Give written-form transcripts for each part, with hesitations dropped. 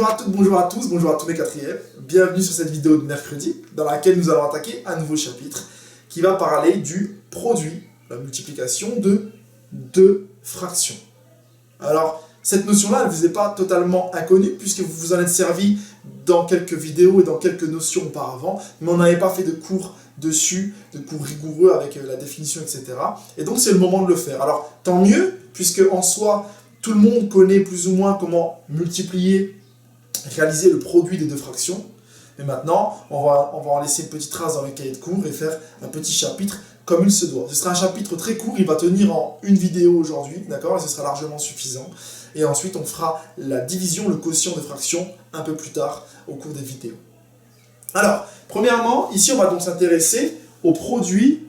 Bonjour à toutes, bonjour à tous, bonjour à tous mes quatrièmes. Bienvenue sur cette vidéo de mercredi dans laquelle nous allons attaquer un nouveau chapitre qui va parler du produit, la multiplication de deux fractions. Alors, cette notion-là, elle ne vous est pas totalement inconnue puisque vous vous en êtes servi dans quelques vidéos et dans quelques notions auparavant, mais on n'avait pas fait de cours dessus, de cours rigoureux avec la définition, etc. Et donc, c'est le moment de le faire. Alors, tant mieux, puisque en soi, tout le monde connaît plus ou moins comment multiplier, réaliser le produit des deux fractions. Mais maintenant, on va en laisser une petite trace dans le cahier de cours et faire un petit chapitre comme il se doit. Ce sera un chapitre très court, il va tenir en une vidéo aujourd'hui, d'accord? Et ce sera largement suffisant. Et ensuite, on fera la division, le quotient de fractions un peu plus tard au cours des vidéos. Alors, premièrement, ici, on va donc s'intéresser au produit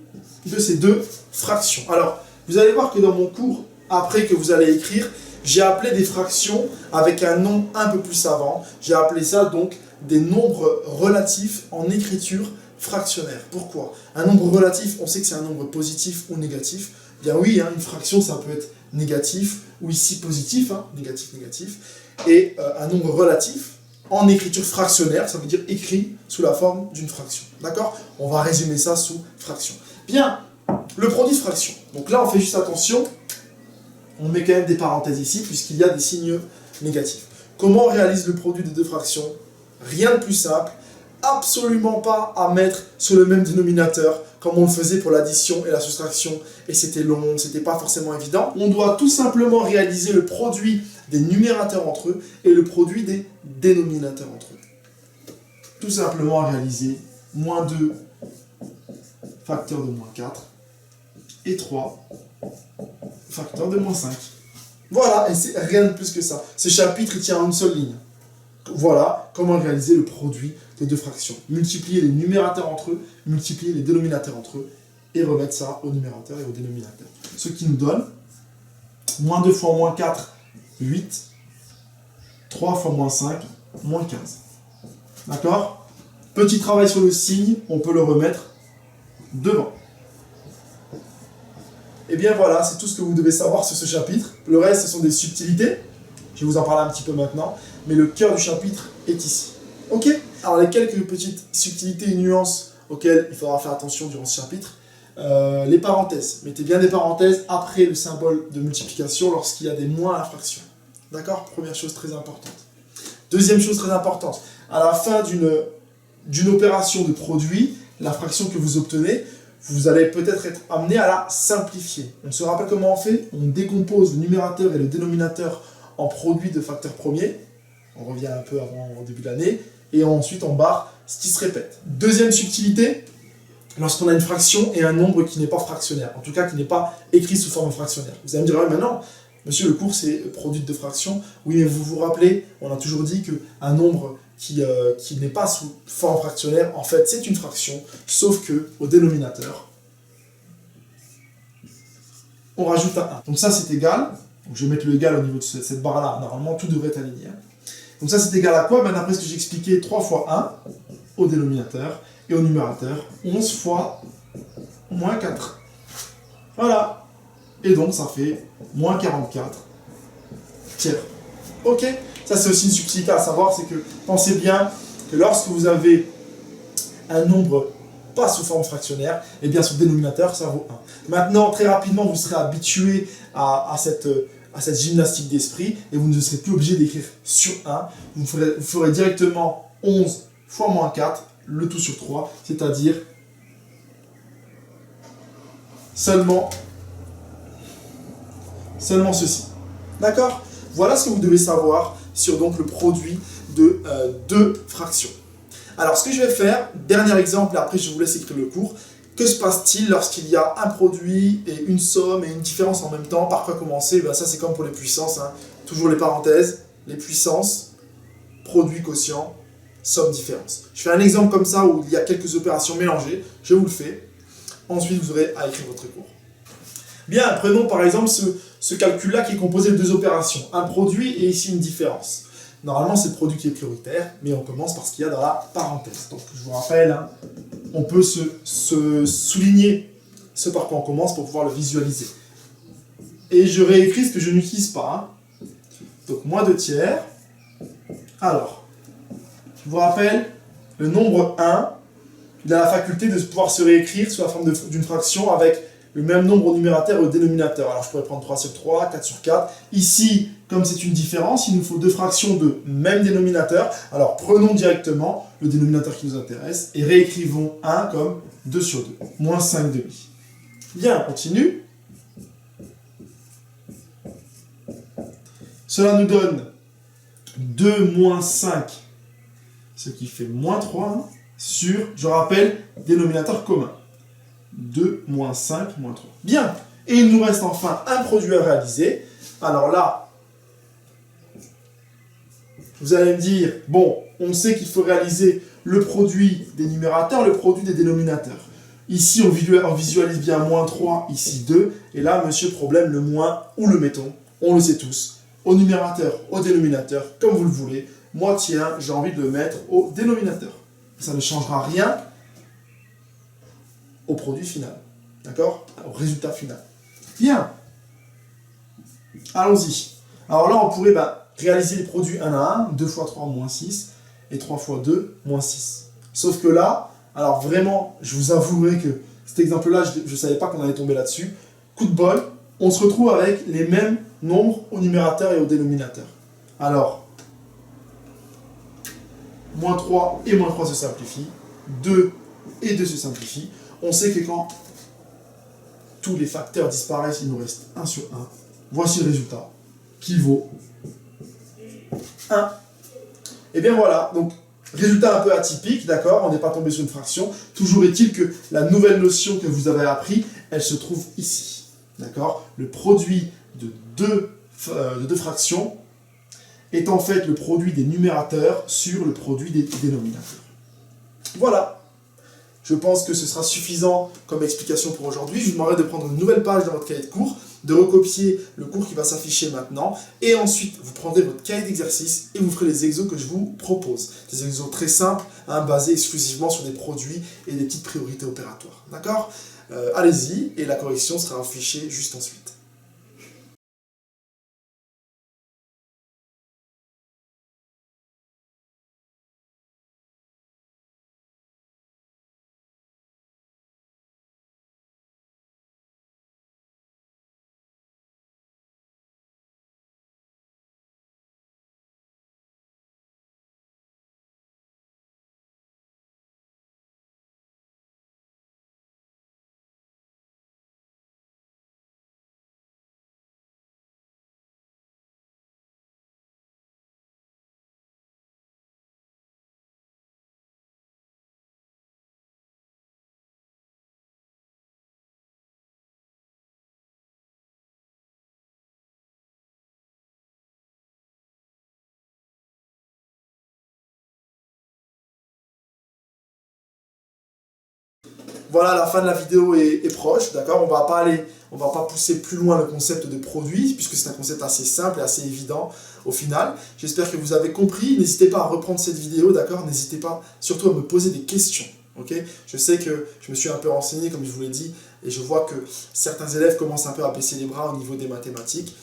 de ces deux fractions. Alors, vous allez voir que dans mon cours, après que vous allez écrire, j'ai appelé des fractions avec un nom un peu plus savant. J'ai appelé ça donc des nombres relatifs en écriture fractionnaire. Pourquoi? Un nombre relatif, on sait que c'est un nombre positif ou négatif. Bien oui, une fraction, ça peut être négatif ou ici positif, négatif, négatif. Et un nombre relatif en écriture fractionnaire, ça veut dire écrit sous la forme d'une fraction. D'accord? On va résumer ça sous fraction. Bien, le produit de fraction. Donc là, on fait juste attention. On met quand même des parenthèses ici, puisqu'il y a des signes négatifs. Comment on réalise le produit des deux fractions? Rien de plus simple. Absolument pas à mettre sur le même dénominateur, comme on le faisait pour l'addition et la soustraction, et c'était long, c'était pas forcément évident. On doit tout simplement réaliser le produit des numérateurs entre eux et le produit des dénominateurs entre eux. Tout simplement à réaliser moins 2 facteur de moins 4 et 3 facteur de moins 5. Voilà, et c'est rien de plus que ça. Ce chapitre, il tient en une seule ligne. Voilà comment réaliser le produit de deux fractions. Multiplier les numérateurs entre eux, multiplier les dénominateurs entre eux, et remettre ça au numérateur et au dénominateur. Ce qui nous donne moins 2 fois moins 4, 8. 3 fois moins 5, moins 15. D'accord? Petit travail sur le signe, on peut le remettre devant. Et bien voilà, c'est tout ce que vous devez savoir sur ce chapitre. Le reste, ce sont des subtilités. Je vais vous en parler un petit peu maintenant. Mais le cœur du chapitre est ici. Ok? Alors les quelques petites subtilités et nuances auxquelles il faudra faire attention durant ce chapitre. Les parenthèses. Mettez bien des parenthèses après le symbole de multiplication lorsqu'il y a des moins à la fraction. D'accord? Première chose très importante. Deuxième chose très importante. À la fin d'une opération de produit, la fraction que vous obtenez, vous allez peut-être être amené à la simplifier. On se rappelle comment on fait? On décompose le numérateur et le dénominateur en produits de facteurs premiers. On revient un peu avant au début de l'année. Et ensuite, on barre ce qui se répète. Deuxième subtilité, lorsqu'on a une fraction et un nombre qui n'est pas fractionnaire. En tout cas, qui n'est pas écrit sous forme fractionnaire. Vous allez me dire, ouais, mais non, monsieur, le cours, c'est produit de fractions. Oui, mais vous vous rappelez, on a toujours dit qu'un nombre qui n'est pas sous forme fractionnaire, en fait, c'est une fraction, sauf que au dénominateur, on rajoute un 1. Donc ça, c'est égal. Donc je vais mettre le égal au niveau de cette barre-là. Normalement, tout devrait être aligné. Donc ça, c'est égal à quoi? D'après ce que j'ai expliqué, 3 fois 1 au dénominateur et au numérateur, 11 fois moins 4. Voilà. Et donc, ça fait moins 44 tiers. Ok? Ça, c'est aussi une subtilité à savoir, c'est que pensez bien que lorsque vous avez un nombre pas sous forme fractionnaire, et bien son dénominateur, ça vaut 1. Maintenant, très rapidement, vous serez habitué à cette gymnastique d'esprit, et vous ne serez plus obligé d'écrire sur 1. Vous ferez directement 11 fois moins 4, le tout sur 3, c'est-à-dire seulement ceci. D'accord? Voilà ce que vous devez savoir sur donc le produit de deux fractions. Alors, ce que je vais faire, dernier exemple, et après je vous laisse écrire le cours. Que se passe-t-il lorsqu'il y a un produit et une somme et une différence en même temps? Par quoi commencer? Ça, c'est comme pour les puissances. Toujours les parenthèses, les puissances, produit, quotient, somme, différence. Je fais un exemple comme ça où il y a quelques opérations mélangées. Je vous le fais. Ensuite, vous aurez à écrire votre cours. Bien, prenons par exemple ce calcul-là qui est composé de deux opérations. Un produit et ici une différence. Normalement, c'est le produit qui est prioritaire, mais on commence par ce qu'il y a dans la parenthèse. Donc, je vous rappelle, on peut se souligner ce par quoi on commence pour pouvoir le visualiser. Et je réécris ce que je n'utilise pas. Donc, moins 2 tiers. Alors, je vous rappelle, le nombre 1, il a la faculté de pouvoir se réécrire sous la forme d'une fraction avec le même nombre au numérateur et au dénominateur. Alors je pourrais prendre 3 sur 3, 4 sur 4. Ici, comme c'est une différence, il nous faut deux fractions de même dénominateur. Alors prenons directement le dénominateur qui nous intéresse et réécrivons 1 comme 2 sur 2, moins 5 demi. Bien, on continue. Cela nous donne 2 moins 5, ce qui fait moins 3, hein, sur, je rappelle, dénominateur commun. 2 moins 5 moins 3. Bien. Et il nous reste enfin un produit à réaliser. Alors là, vous allez me dire, bon, on sait qu'il faut réaliser le produit des numérateurs, le produit des dénominateurs. Ici, on visualise bien moins 3, ici 2. Et là, monsieur, problème, le moins, où le mettons? On le sait tous. Au numérateur, au dénominateur, comme vous le voulez. Moi, tiens, j'ai envie de le mettre au dénominateur. Ça ne changera rien au produit final. D'accord? Au résultat final. Bien. Allons-y. Alors là, on pourrait réaliser les produits 1 à 1, 2 fois 3, moins 6, et 3 fois 2, moins 6. Sauf que là, alors vraiment, je vous avouerai que cet exemple-là, je ne savais pas qu'on allait tomber là-dessus. Coup de bol, on se retrouve avec les mêmes nombres au numérateur et au dénominateur. Alors, moins 3 et moins 3 se simplifient, 2 et 2 se simplifient. On sait que quand tous les facteurs disparaissent, il nous reste 1 sur 1. Voici le résultat, qui vaut 1. Et bien voilà, donc résultat un peu atypique, d'accord, on n'est pas tombé sur une fraction. Toujours est-il que la nouvelle notion que vous avez appris, elle se trouve ici, d'accord. Le produit de deux fractions est en fait le produit des numérateurs sur le produit des dénominateurs. Voilà. Je pense que ce sera suffisant comme explication pour aujourd'hui. Je vous demanderai de prendre une nouvelle page dans votre cahier de cours, de recopier le cours qui va s'afficher maintenant, et ensuite vous prendrez votre cahier d'exercice et vous ferez les exos que je vous propose. Des exos très simples, basés exclusivement sur des produits et des petites priorités opératoires. D'accord? Allez-y, et la correction sera affichée juste ensuite. Voilà, la fin de la vidéo est proche, d'accord? On va pas pousser plus loin le concept de produit, puisque c'est un concept assez simple et assez évident au final. J'espère que vous avez compris. N'hésitez pas à reprendre cette vidéo, d'accord? N'hésitez pas surtout à me poser des questions, ok? Je sais que je me suis un peu renseigné, comme je vous l'ai dit, et je vois que certains élèves commencent un peu à baisser les bras au niveau des mathématiques.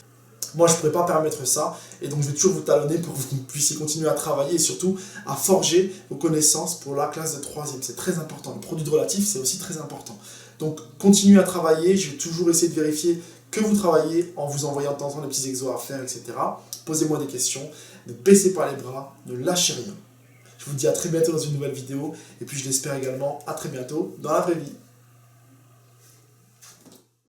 Moi, je ne pourrais pas permettre ça, et donc je vais toujours vous talonner pour que vous puissiez continuer à travailler et surtout à forger vos connaissances pour la classe de 3e. C'est très important. Le produit de relatif, c'est aussi très important. Donc, continuez à travailler. Je vais toujours essayer de vérifier que vous travaillez en vous envoyant de temps en temps des petits exos à faire, etc. Posez-moi des questions. Ne baissez pas les bras. Ne lâchez rien. Je vous dis à très bientôt dans une nouvelle vidéo, et puis je l'espère également à très bientôt dans la vraie vie.